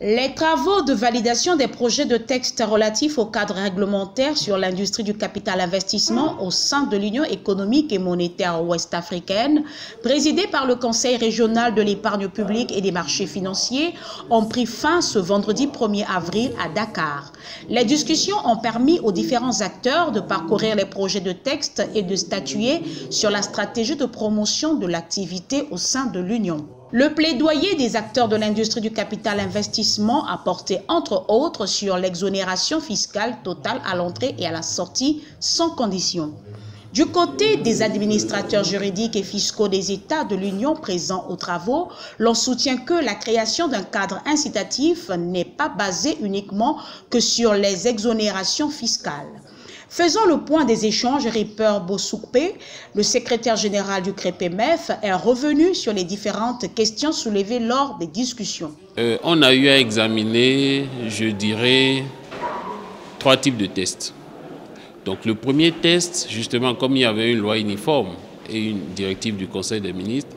Les travaux de validation des projets de texte relatifs au cadre réglementaire sur l'industrie du capital investissement au sein de l'Union économique et monétaire ouest-africaine, présidée par le Conseil régional de l'épargne publique et des marchés financiers, ont pris fin ce vendredi 1er avril à Dakar. Les discussions ont permis aux différents acteurs de parcourir les projets de texte et de statuer sur la stratégie de promotion de l'activité au sein de l'Union. Le plaidoyer des acteurs de l'industrie du capital investissement a porté entre autres sur l'exonération fiscale totale à l'entrée et à la sortie sans condition. Du côté des administrateurs juridiques et fiscaux des États de l'Union présents aux travaux, l'on soutient que la création d'un cadre incitatif n'est pas basée uniquement que sur les exonérations fiscales. Faisant le point des échanges, Ripper Bossoukpe, le secrétaire général du CREPEMEF, est revenu sur les différentes questions soulevées lors des discussions. On a eu à examiner, je dirais, 3 types de tests. Donc le premier test, justement, comme il y avait une loi uniforme et une directive du Conseil des ministres,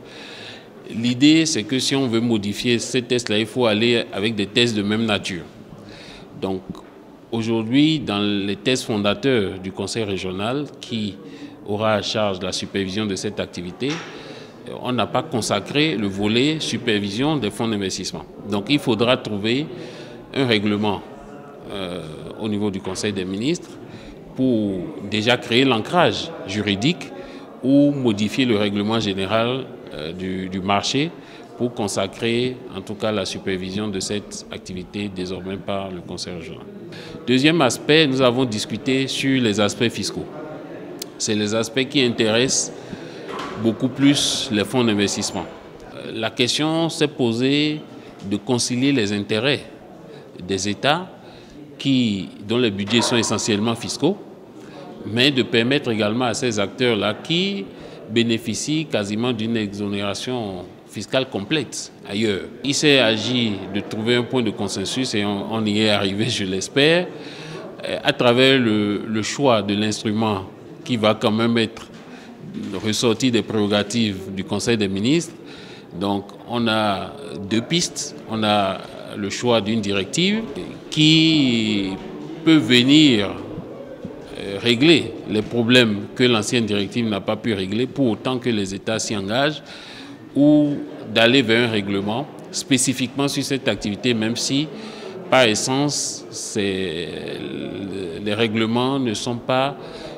l'idée c'est que si on veut modifier ces tests-là, il faut aller avec des tests de même nature. Donc, aujourd'hui, dans les tests fondateurs du Conseil régional, qui aura à charge la supervision de cette activité, on n'a pas consacré le volet supervision des fonds d'investissement. Donc il faudra trouver un règlement au niveau du Conseil des ministres pour déjà créer l'ancrage juridique ou modifier le règlement général du marché pour consacrer en tout cas la supervision de cette activité désormais par le Conseil régional. Deuxième aspect, nous avons discuté sur les aspects fiscaux. C'est les aspects qui intéressent beaucoup plus les fonds d'investissement. La question s'est posée de concilier les intérêts des États dont les budgets sont essentiellement fiscaux, mais de permettre également à ces acteurs-là qui bénéficient quasiment d'une exonération fiscale complète ailleurs. Il s'est agi de trouver un point de consensus et on y est arrivé, je l'espère, à travers le choix de l'instrument qui va quand même être ressorti des prérogatives du Conseil des ministres. Donc on a 2 pistes. On a le choix d'une directive qui peut venir régler les problèmes que l'ancienne directive n'a pas pu régler pour autant que les États s'y engagent, ou d'aller vers un règlement spécifiquement sur cette activité, même si, par essence, les règlements ne sont pas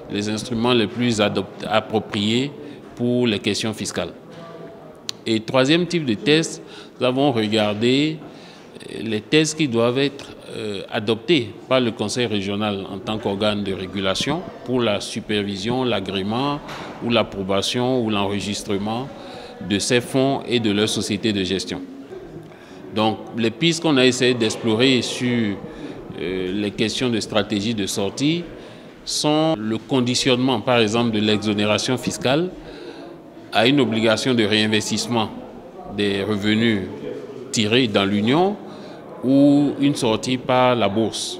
les instruments les plus appropriés pour les questions fiscales. Et troisième type de test, nous avons regardé les tests qui doivent être adoptés par le Conseil régional en tant qu'organe de régulation pour la supervision, l'agrément ou l'approbation ou l'enregistrement de ces fonds et de leurs sociétés de gestion. Donc les pistes qu'on a essayé d'explorer sur les questions de stratégie de sortie sont le conditionnement, par exemple, de l'exonération fiscale à une obligation de réinvestissement des revenus tirés dans l'Union ou une sortie par la bourse.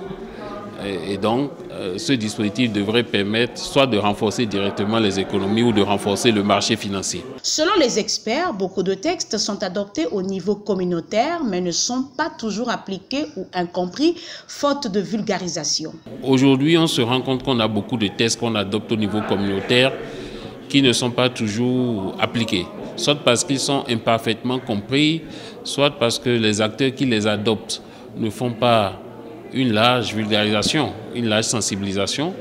Et donc, ce dispositif devrait permettre soit de renforcer directement les économies ou de renforcer le marché financier. Selon les experts, beaucoup de textes sont adoptés au niveau communautaire, mais ne sont pas toujours appliqués ou incompris, faute de vulgarisation. Aujourd'hui, on se rend compte qu'on a beaucoup de textes qu'on adopte au niveau communautaire qui ne sont pas toujours appliqués, soit parce qu'ils sont imparfaitement compris, soit parce que les acteurs qui les adoptent ne font pas une large vulgarisation, une large sensibilisation.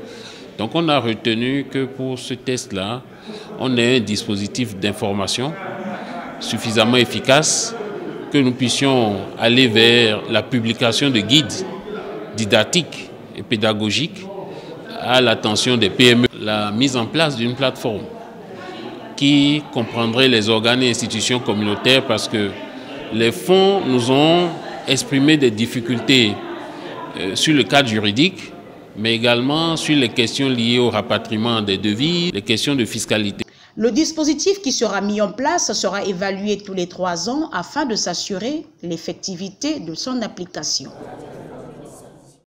Donc on a retenu que pour ce test-là, on ait un dispositif d'information suffisamment efficace, que nous puissions aller vers la publication de guides didactiques et pédagogiques à l'attention des PME, la mise en place d'une plateforme qui comprendrait les organes et institutions communautaires, parce que les fonds nous ont exprimé des difficultés sur le cadre juridique, mais également sur les questions liées au rapatriement des devises, les questions de fiscalité. Le dispositif qui sera mis en place sera évalué tous les 3 ans afin de s'assurer l'effectivité de son application.